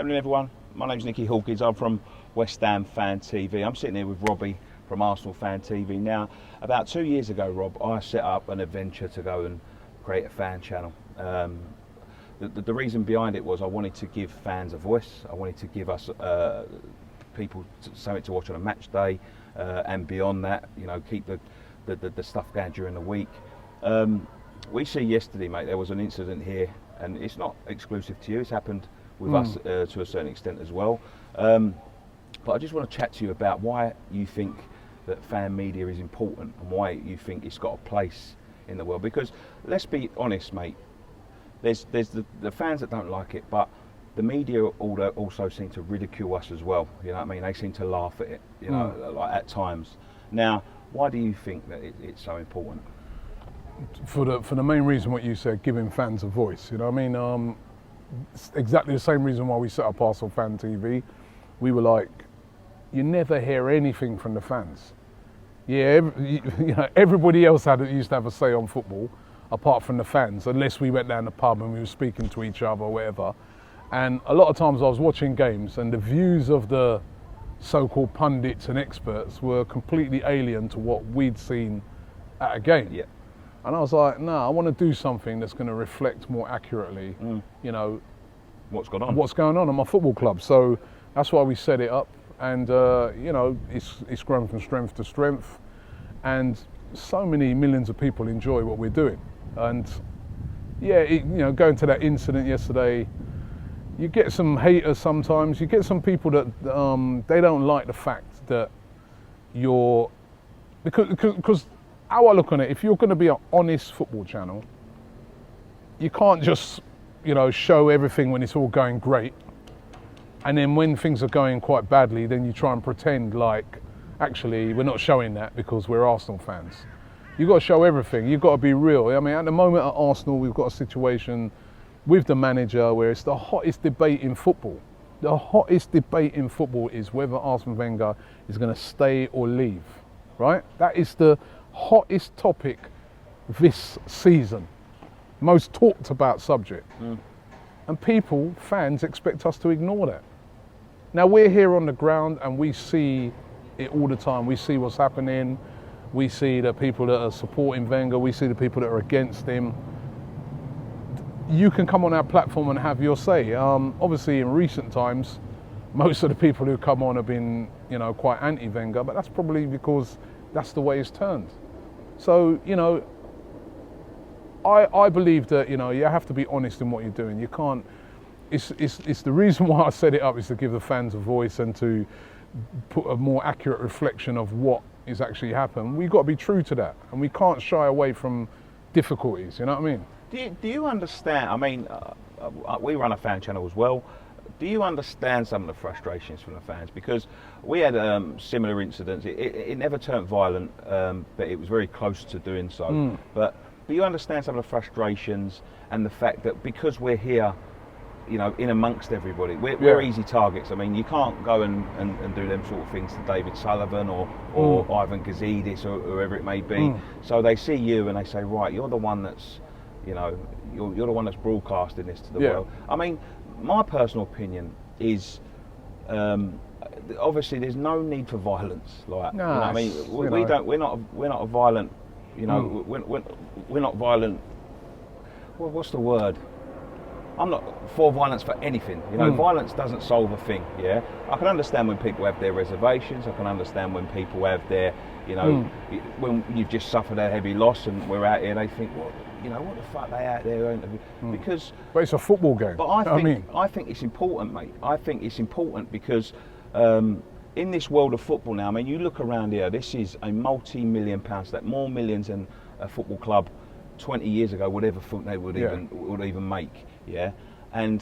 Afternoon everyone, my name's Nicky. I'm from West Ham Fan TV. I'm sitting here with Robbie from Arsenal Fan TV. Now, about 2 years ago, Rob, I set up an adventure to go and create a fan channel. The reason behind it was I wanted to give fans a voice. I wanted to give us people something to watch on a match day, and beyond that, you know, keep the stuff going during the week. We see yesterday, mate, there was an incident here, and it's not exclusive to you. It's happened with us to a certain extent as well. But I just want to chat to you about why you think that fan media is important and why you think it's got a place in the world. Because let's be honest, mate, there's the fans that don't like it, but the media also seem to ridicule us as well. You know what I mean? They seem to laugh at it, you know, like at times. Now, why do you think that it's so important? For the main reason what you said, giving fans a voice. You know what I mean? It's exactly the same reason why we set up Arsenal Fan TV. We were like, you never hear anything from the fans. Yeah, you know, everybody else used to have a say on football, apart from the fans, unless we went down the pub and we were speaking to each other or whatever. And a lot of times I was watching games and the views of the so-called pundits and experts were completely alien to what we'd seen at a game. Yeah. And I was like, no, I want to do something that's going to reflect more accurately, you know, what's going on at my football club. So that's why we set it up, and you know, it's grown from strength to strength, and so many millions of people enjoy what we're doing. And yeah, you know, going to that incident yesterday, you get some haters sometimes. You get some people that they don't like the fact that you're because. How I look on it, if you're going to be an honest football channel, you can't just, you know, show everything when it's all going great, and then when things are going quite badly, then you try and pretend like, actually, we're not showing that because we're Arsenal fans. You've got to show everything. You've got to be real. I mean, at the moment at Arsenal, we've got a situation with the manager where it's the hottest debate in football. The hottest debate in football is whether Arsene Wenger is going to stay or leave, right? That is the hottest topic this season, most talked about subject. And people, fans, expect us to ignore that. Now we're here on the ground and we see it all the time. We see what's happening. We see the people that are supporting Wenger. We see the people that are against him. You can come on our platform and have your say. Obviously in recent times, most of the people who come on have been, you know, quite anti-Wenger, but that's probably because that's the way it's turned. So, you know, I believe that, you know, you have to be honest in what you're doing. You can't, it's the reason why I set it up is to give the fans a voice and to put a more accurate reflection of what is actually happened. We've got to be true to that, and we can't shy away from difficulties, you know what I mean? Do you understand, I mean, we run a fan channel as well. Do you understand some of the frustrations from the fans? Because we had similar incidents. It never turned violent, but it was very close to doing so. But do you understand some of the frustrations and the fact that because we're here, you know, in amongst everybody, we're easy targets. I mean, you can't go and do them sort of things to David Sullivan or Ivan Gazidis or whoever it may be. So they see you and they say, right, you're the one that's, you know, you're the one that's broadcasting this to the world. I mean, my personal opinion is, obviously, there's no need for violence. Like, no, you know what I mean, we're not a violent, you know, we're not violent. Well, what's the word? I'm not for violence for anything. You know, violence doesn't solve a thing. Yeah, I can understand when people have their reservations. I can understand when people have their, you know, when you've just suffered a heavy loss and we're out here, they think, well, you know, what the fuck they out there? Because, but it's a football game. But I think it's important, mate. I think it's important because in this world of football now, I mean, you look around here. This is a multi-million pounds. That more millions than a football club 20 years ago would ever think they would even make. Yeah, and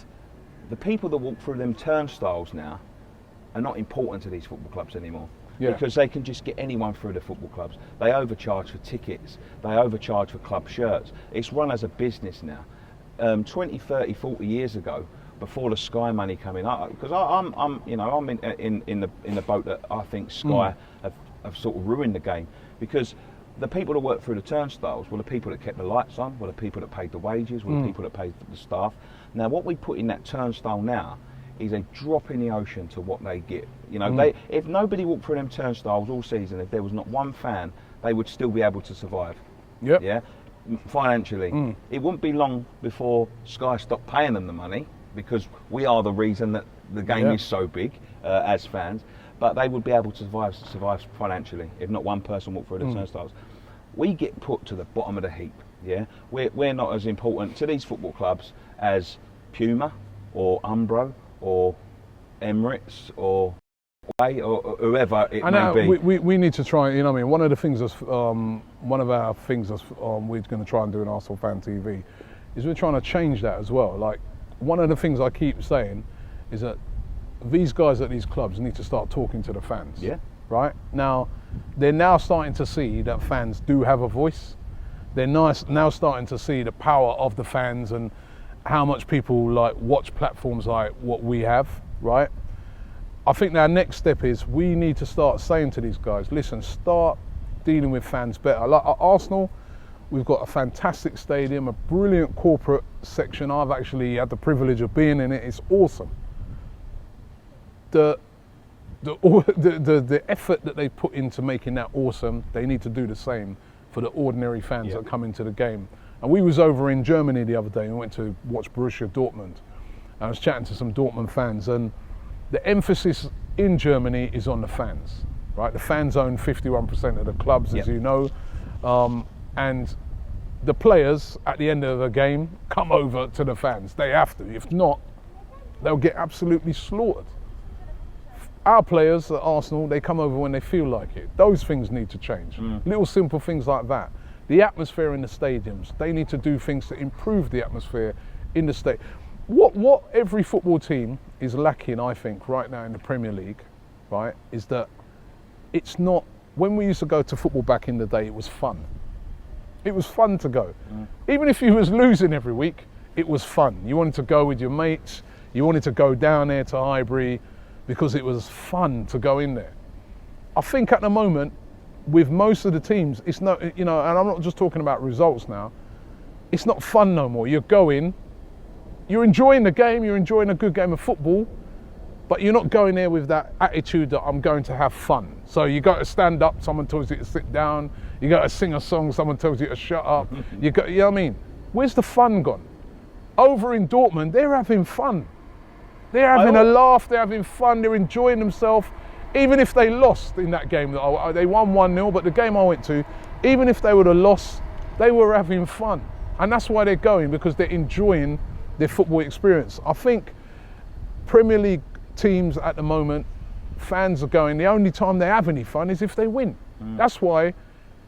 the people that walk through them turnstiles now are not important to these football clubs anymore. Because they can just get anyone through the football clubs. They overcharge for tickets. They overcharge for club shirts. It's run as a business now. 20, 30, 40 years ago, before the Sky money coming up, because I'm in the boat that I think Sky have sort of ruined the game, because the people that worked through the turnstiles were the people that kept the lights on, were the people that paid the wages, were the people that paid for the staff. Now, what we put in that turnstile now is a drop in the ocean to what they get. You know, if nobody walked through them turnstiles all season, if there was not one fan, they would still be able to survive. Yep. Yeah, financially. It wouldn't be long before Sky stopped paying them the money, because we are the reason that the game is so big as fans. But they would be able to survive financially if not one person walked through the turnstiles. We get put to the bottom of the heap. Yeah, we're not as important to these football clubs as Puma or Umbro or Emirates or Way or whoever it may be. We need to try. You know, what I mean, one of the things that's one of our things that's we're going to try and do in Arsenal Fan TV is we're trying to change that as well. Like, one of the things I keep saying is that these guys at these clubs need to start talking to the fans. Yeah. Right now, they're now starting to see that fans do have a voice. They're now starting to see the power of the fans and how much people like watch platforms like what we have, right? I think our next step is we need to start saying to these guys, listen, start dealing with fans better. Like at Arsenal, we've got a fantastic stadium, a brilliant corporate section. I've actually had the privilege of being in it. It's awesome. The effort that they put into making that awesome, they need to do the same for the ordinary fans that come into the game. And we was over in Germany the other day and went to watch Borussia Dortmund. I was chatting to some Dortmund fans, and the emphasis in Germany is on the fans, right? The fans own 51% of the clubs, as you know, and the players at the end of the game come over to the fans. They have to. If not, they'll get absolutely slaughtered. Our players at Arsenal, they come over when they feel like it. Those things need to change. Little simple things like that. The atmosphere in the stadiums, they need to do things to improve the atmosphere in the stadium. What every football team is lacking, I think, right now in the Premier League, right, is that it's not, when we used to go to football back in the day, it was fun. It was fun to go. Even if you was losing every week, it was fun. You wanted to go with your mates, you wanted to go down there to Highbury, because it was fun to go in there. I think at the moment, with most of the teams, it's not, you know, and I'm not just talking about results now, it's not fun no more. You're going, you're enjoying the game, you're enjoying a good game of football, but you're not going there with that attitude that I'm going to have fun. So you got to stand up, someone tells you to sit down, you got to sing a song, someone tells you to shut up, you know what I mean? Where's the fun gone? Over in Dortmund, they're having fun. They're having a laugh, they're having fun, they're enjoying themselves. Even if they lost in that game, they won 1-0, but the game I went to, even if they would have lost, they were having fun. And that's why they're going, because they're enjoying their football experience. I think Premier League teams at the moment, fans are going, the only time they have any fun is if they win. That's why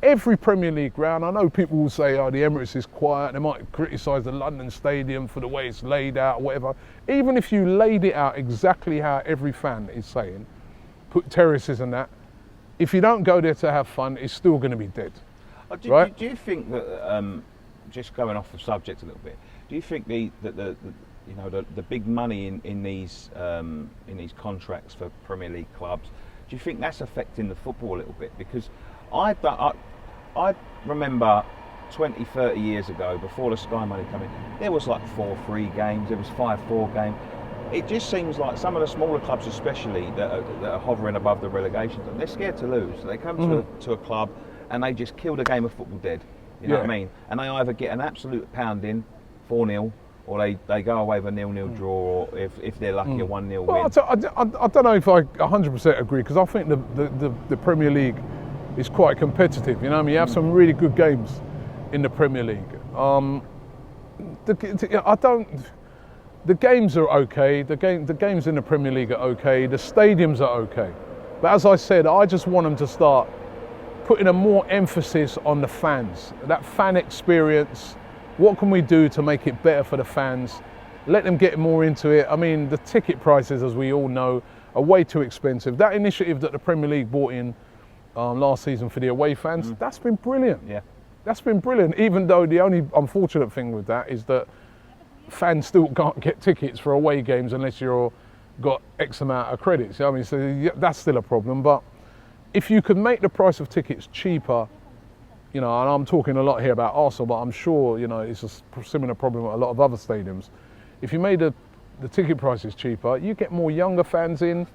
every Premier League ground, I know people will say, oh, the Emirates is quiet, they might criticise the London Stadium for the way it's laid out or whatever. Even if you laid it out exactly how every fan is saying, put terraces and that, if you don't go there to have fun, it's still going to be dead. Right? Do you think that, just going off the subject a little bit, do you think the big money in these contracts for Premier League clubs, do you think that's affecting the football a little bit? Because I remember 20, 30 years ago, before the Sky money came in, there was like 4-3 games, there was 5-4 games. It just seems like some of the smaller clubs especially that are hovering above the relegation zone, they're scared to lose. They come to a club and they just kill the game of football dead. You know what I mean? And they either get an absolute pounding, 4-0, or they go away with a 0-0 draw, or if they're lucky, a 1-0 win. I don't know if I 100% agree, because I think the Premier League is quite competitive. You know what I mean? You have some really good games in the Premier League. The games are okay. The games in the Premier League are okay. The stadiums are okay. But as I said, I just want them to start putting a more emphasis on the fans, that fan experience. What can we do to make it better for the fans? Let them get more into it. I mean, the ticket prices, as we all know, are way too expensive. That initiative that the Premier League brought in last season for the away fans, that's been brilliant. Yeah, that's been brilliant. Even though the only unfortunate thing with that is that fans still can't get tickets for away games unless you've got X amount of credits. You know what I mean? So that's still a problem. But if you could make the price of tickets cheaper, you know, and I'm talking a lot here about Arsenal, but I'm sure, you know, it's a similar problem with a lot of other stadiums. If you made the the ticket price is cheaper, you get more younger fans in,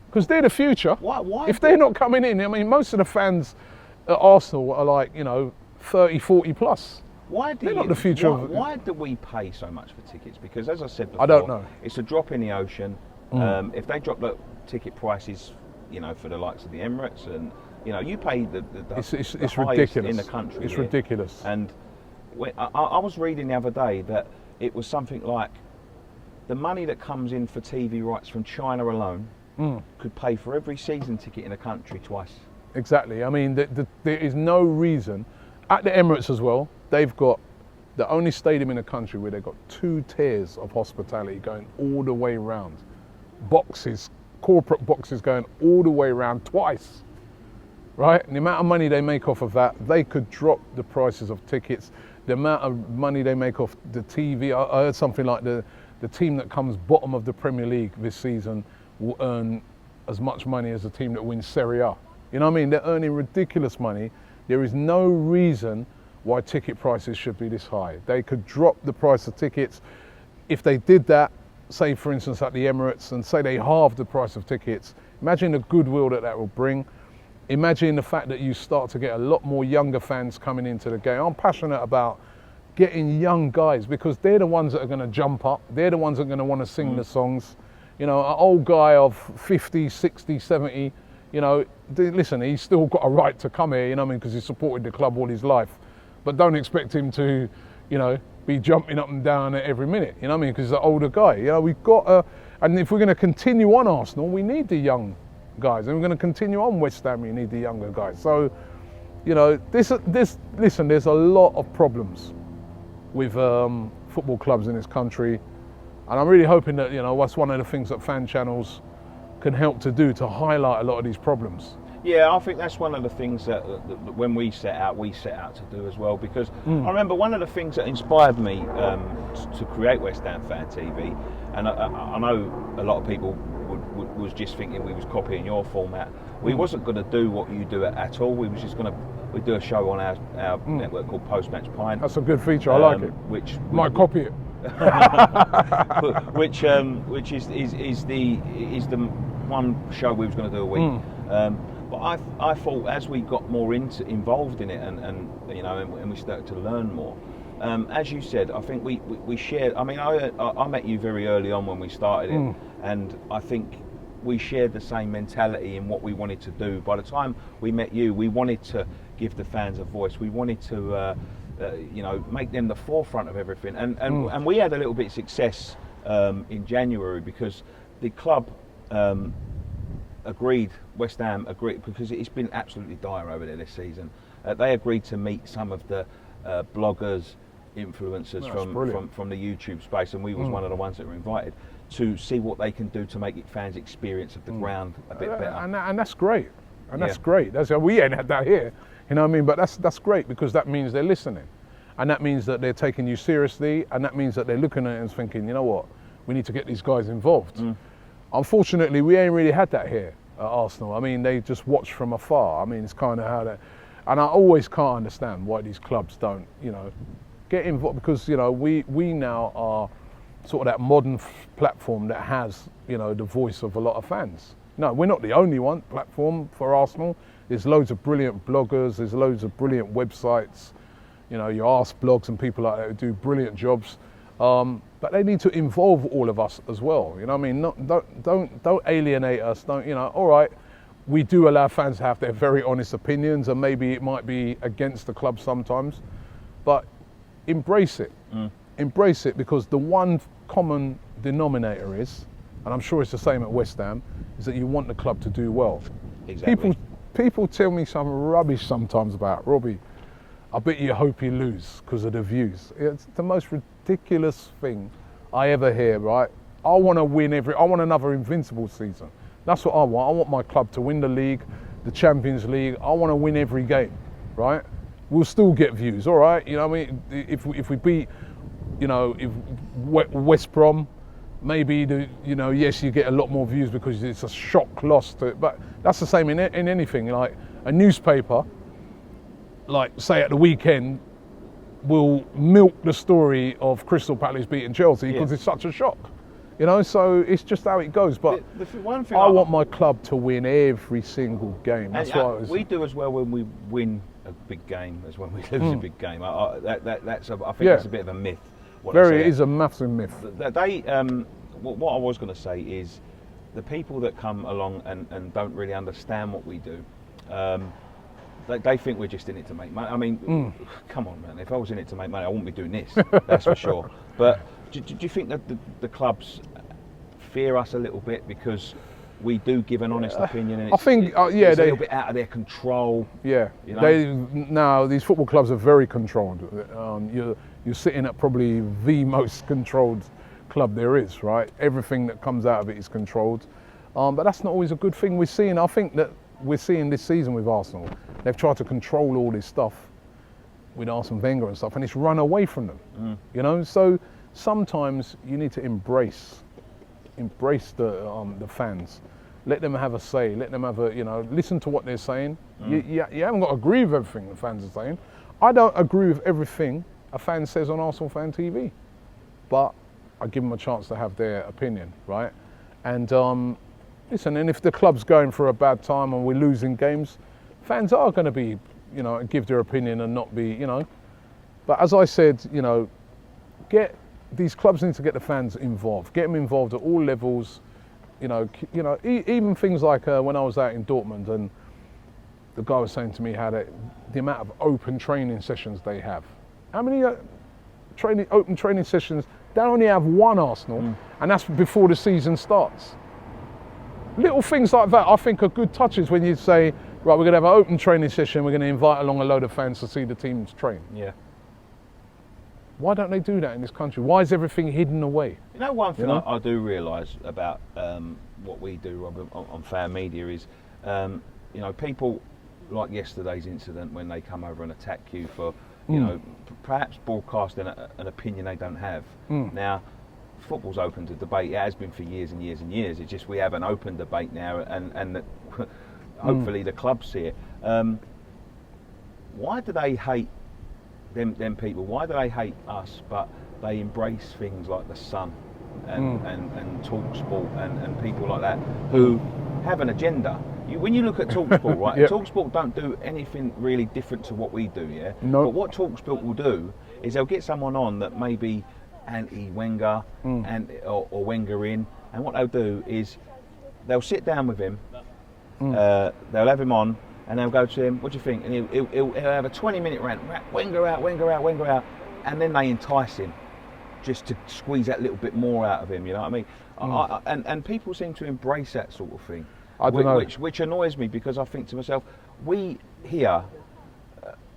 because they're the future. Why if they're not coming in, I mean, most of the fans at Arsenal are like, 30, 40 plus. They're not the future. Why do we pay so much for tickets? Because as I said before, I don't know. It's a drop in the ocean. If they drop the ticket prices, for the likes of the Emirates, and you pay the it's highest ridiculous in the country. It's ridiculous. And I was reading the other day that it was something like the money that comes in for TV rights from China alone could pay for every season ticket in the country twice. Exactly. I mean, there is no reason. At the Emirates as well, they've got the only stadium in the country where they've got 2 tiers of hospitality going all the way around. Boxes, corporate boxes going all the way around twice. Right? And the amount of money they make off of that, they could drop the prices of tickets. The amount of money they make off the TV, I heard something like the team that comes bottom of the Premier League this season will earn as much money as the team that wins Serie A. You know what I mean? They're earning ridiculous money. There is no reason why ticket prices should be this high. They could drop the price of tickets. If they did that, say for instance at the Emirates, and say they halved the price of tickets, imagine the goodwill that will bring. Imagine the fact that you start to get a lot more younger fans coming into the game. I'm passionate about getting young guys, because they're the ones that are going to jump up. They're the ones that are going to want to sing the songs. An old guy of 50, 60, 70, listen, he's still got a right to come here, because he's supported the club all his life. But don't expect him to, be jumping up and down at every minute, because he's an older guy. We've got and if we're going to continue on Arsenal, we need the young guys. And we're going to continue on West Ham, we need the younger guys. So, listen, there's a lot of problems with football clubs in this country. And I'm really hoping that, that's one of the things that fan channels can help to do, to highlight a lot of these problems. Yeah, I think that's one of the things that when we set out to do as well, because I remember one of the things that inspired me to create West Ham Fan TV, and I know a lot of people was just thinking we was copying your format. We wasn't going to do what you do at all. We was just going to do a show on our network called Post Match Pint. That's a good feature. I like it. Which might copy it. which is the one show we was going to do a week. But I thought as we got more involved in it and we started to learn more, as you said, I think we shared. I mean, I met you very early on when we started it, and I think we shared the same mentality in what we wanted to do. By the time we met you, we wanted to give the fans a voice. We wanted to make them the forefront of everything. And we had a little bit of success in January, because the club agreed, West Ham agreed, because it's been absolutely dire over there this season. They agreed to meet some of the bloggers, influencers from the YouTube space, and we was one of the ones that were invited to see what they can do to make fans' experience of the ground a bit better. And that's great. And that's great. We ain't had that here. You know what I mean? But that's great, because that means they're listening. And that means that they're taking you seriously, and that means that they're looking at it and thinking, you know what, we need to get these guys involved. Unfortunately, we ain't really had that here at Arsenal. I mean, they just watch from afar. I mean, it's kind of how that... And I always can't understand why these clubs don't, get involved, because, we now are sort of that modern platform that has, the voice of a lot of fans. No, we're not the only platform for Arsenal. There's loads of brilliant bloggers, there's loads of brilliant websites, your Ask blogs and people like that who do brilliant jobs. But they need to involve all of us as well. You know what I mean? Don't alienate us. All right, we do allow fans to have their very honest opinions, and maybe it might be against the club sometimes, but embrace it. Embrace it, because the one common denominator is, and I'm sure it's the same at West Ham, is that you want the club to do well. Exactly. People tell me some rubbish sometimes about Robbie. I bet you hope you lose because of the views. It's the most ridiculous thing I ever hear, right? I want to win I want another invincible season. That's what I want. I want my club to win the league, the Champions League. I want to win every game, right? We'll still get views, all right? You know what I mean? If we beat, if West Brom, maybe yes, you get a lot more views because it's a shock loss to it. But that's the same in anything. Like a newspaper, like say at the weekend, will milk the story of Crystal Palace beating Chelsea because it's such a shock. You know, so it's just how it goes. But one thing I want my club to win every single game. That's what I was. We do as well when we win a big game as when we lose a big game. I think that's a bit of a myth. It is a massive myth. What I was going to say is the people that come along and don't really understand what we do. They think we're just in it to make money. I mean, come on, man. If I was in it to make money, I wouldn't be doing this. That's for sure. But do you think that the clubs fear us a little bit because we do give an honest opinion? And it's a little bit out of their control. Yeah. You know? Now these football clubs are very controlled. You're sitting at probably the most controlled club there is, right? Everything that comes out of it is controlled. But that's not always a good thing. I think that we're seeing this season with Arsenal. They've tried to control all this stuff with Arsene Wenger and stuff, and it's run away from them. You know, so sometimes you need to embrace the fans. Let them have a say. Let them have listen to what they're saying. You haven't got to agree with everything the fans are saying. I don't agree with everything a fan says on Arsenal Fan TV, but I give them a chance to have their opinion, right? And listen, and if the club's going through a bad time and we're losing games, fans are going to be, give their opinion and not be, But as I said, these clubs need to get the fans involved. Get them involved at all levels. Even things like when I was out in Dortmund and the guy was saying to me how the amount of open training sessions they have. How many open training sessions? They only have one, Arsenal, and that's before the season starts. Little things like that I think are good touches when you say, right, we're going to have an open training session, we're going to invite along a load of fans to see the teams train. Yeah. Why don't they do that in this country? Why is everything hidden away? One thing I do realise about what we do, Rob, on fan media is, people like yesterday's incident when they come over and attack you for, perhaps broadcasting an opinion they don't have. Now, football's open to debate. It has been for years and years and years. It's just we have an open debate now, and hopefully the clubs see it. Why do they hate them people? Why do they hate us? But they embrace things like the Sun and TalkSport and people like that who have an agenda. When you look at TalkSport, right? TalkSport don't do anything really different to what we do, yeah. No. But what TalkSport will do is they'll get someone on that may be anti-Wenger or Wenger in, and what they'll do is they'll sit down with him, they'll have him on, and they'll go to him, what do you think? And he'll have a 20-minute rant, Wenger out, Wenger out, Wenger out, and then they entice him just to squeeze that little bit more out of him, you know what I mean? And people seem to embrace that sort of thing, which annoys me, because I think to myself, we here,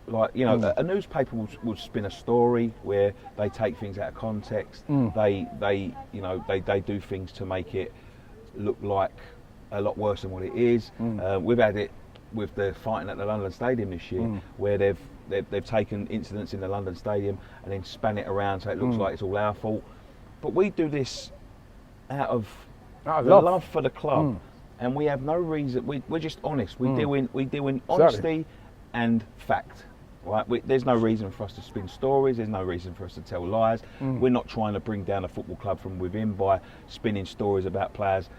a newspaper will spin a story where they take things out of context. They do things to make it look like a lot worse than what it is. We've had it with the fighting at the London Stadium this year, where they've taken incidents in the London Stadium and then span it around so it looks like it's all our fault. But we do this out of love for the club, and we have no reason. We're just honest. We deal in honesty and fact. Right? There's no reason for us to spin stories. There's no reason for us to tell lies. We're not trying to bring down a football club from within by spinning stories about players'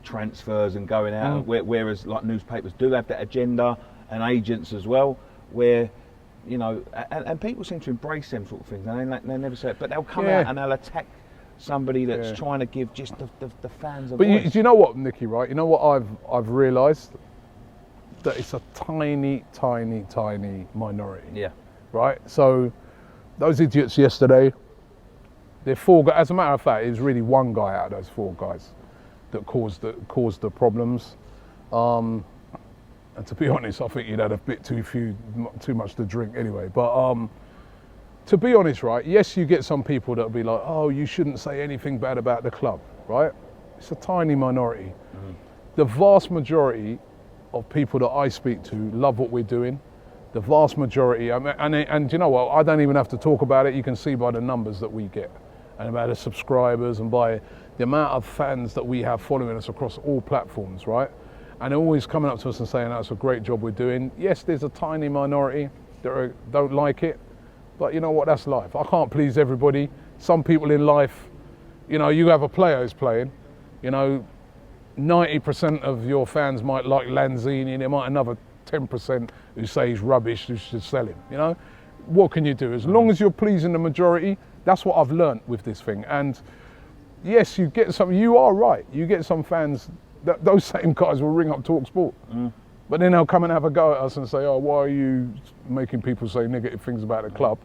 transfers and going out. Whereas, like, newspapers do have that agenda, and agents as well, where and people seem to embrace them sort of things. And they never say it, but they'll come out and they'll attack somebody that's trying to give just the fans a voice. Do you know what, Nicky? Right? You know what I've realised. That it's a tiny, tiny, tiny minority. Yeah. Right? So, those idiots yesterday, they're four guys. As a matter of fact, it was really one guy out of those four guys that caused the problems. And to be honest, I think he'd had a bit too much to drink anyway. But to be honest, right, yes, you get some people that'll be like, oh, you shouldn't say anything bad about the club, right? It's a tiny minority. The vast majority of people that I speak to love what we're doing. The vast majority, and you know what, I don't even have to talk about it. You can see by the numbers that we get, and by the subscribers, and by the amount of fans that we have following us across all platforms, right? And they're always coming up to us and saying, that's a great job we're doing. Yes, there's a tiny minority that don't like it, but you know what, that's life. I can't please everybody. Some people in life, you know, you have a player who's playing, you know, 90% of your fans might like Lanzini, there might another 10% who say he's rubbish, who should sell him, you know? What can you do? As long as you're pleasing the majority, that's what I've learnt with this thing. And yes, you get some, you are right, you get some fans, those same guys will ring up TalkSport. But then they'll come and have a go at us and say, oh, why are you making people say negative things about the club?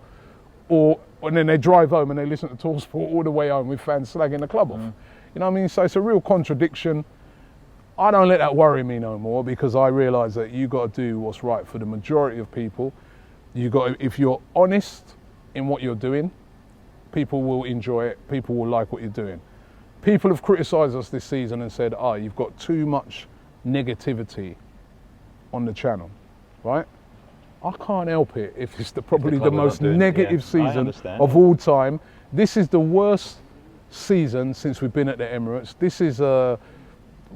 And then they drive home and they listen to TalkSport all the way home with fans slagging the club off. You know what I mean? So it's a real contradiction. I don't let that worry me no more, because I realise that you got to do what's right for the majority of people. You got to, if you're honest in what you're doing, people will enjoy it. People will like what you're doing. People have criticised us this season and said, oh, you've got too much negativity on the channel, right? I can't help it if it's probably the most negative season of all time. This is the worst season since we've been at the Emirates. This is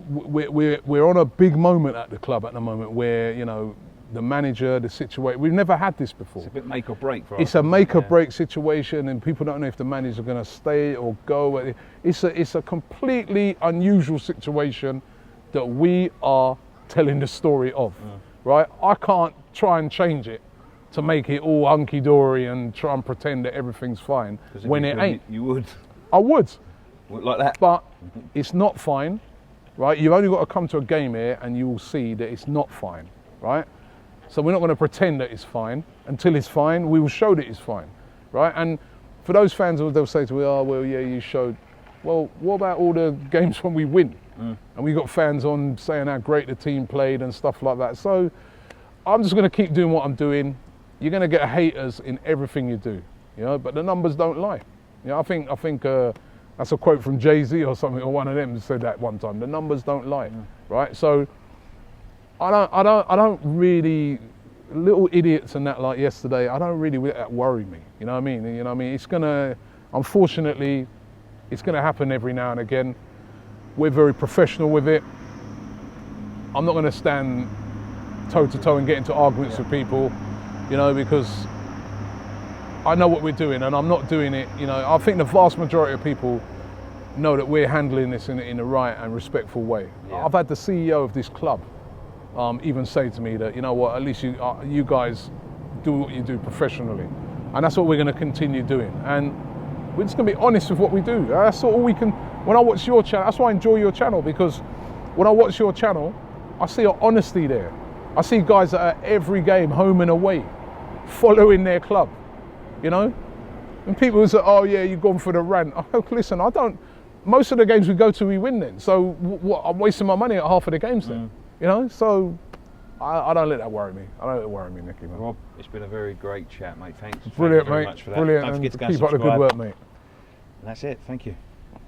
we're on a big moment at the club at the moment where, you know, the manager, the situation, we've never had this before. It's a bit make or break for us. It's a make or break situation, and people don't know if the manager's going to stay or go. It's a completely unusual situation that we are telling the story of, right? I can't try and change it to make it all hunky-dory and try and pretend that everything's fine when it ain't. You would. I would. Like that. But it's not fine, right? You've only got to come to a game here and you will see that it's not fine, right? So we're not going to pretend that it's fine. Until it's fine, we will show that it's fine, right? And for those fans, they'll say to me, oh, well, yeah, you showed. Well, what about all the games when we win? And we got fans on saying how great the team played and stuff like that. So I'm just going to keep doing what I'm doing. You're going to get haters in everything you do, you know, but the numbers don't lie. You know, I think that's a quote from Jay-Z or something, or one of them said that one time. The numbers don't lie, right? So I don't really, little idiots and that like yesterday, I don't really let that worry me. You know what I mean? You know what I mean? It's gonna, unfortunately, it's gonna happen every now and again. We're very professional with it. I'm not gonna stand toe to toe and get into arguments with people, you know, because I know what we're doing and I'm not doing it, you know. I think the vast majority of people know that we're handling this in a right and respectful way. I've had the CEO of this club even say to me that, you know what, at least you guys do what you do professionally. And that's what we're going to continue doing. And we're just going to be honest with what we do. That's all we can. When I watch your channel, that's why I enjoy your channel, because when I watch your channel, I see your honesty there. I see guys that are at every game, home and away, following their club, you know? And people who say, oh yeah, you've gone for the rant. Oh, listen, I don't, most of the games we go to, we win then. So what, I'm wasting my money at half of the games then, you know? So I don't let that worry me. I don't let it worry me, Nicky, man. Rob, it's been a very great chat, mate. Thanks. Brilliant, Thank you very mate. much for that. Brilliant. Don't forget to go keep and up the good subscribe. work, mate. And that's it. Thank you.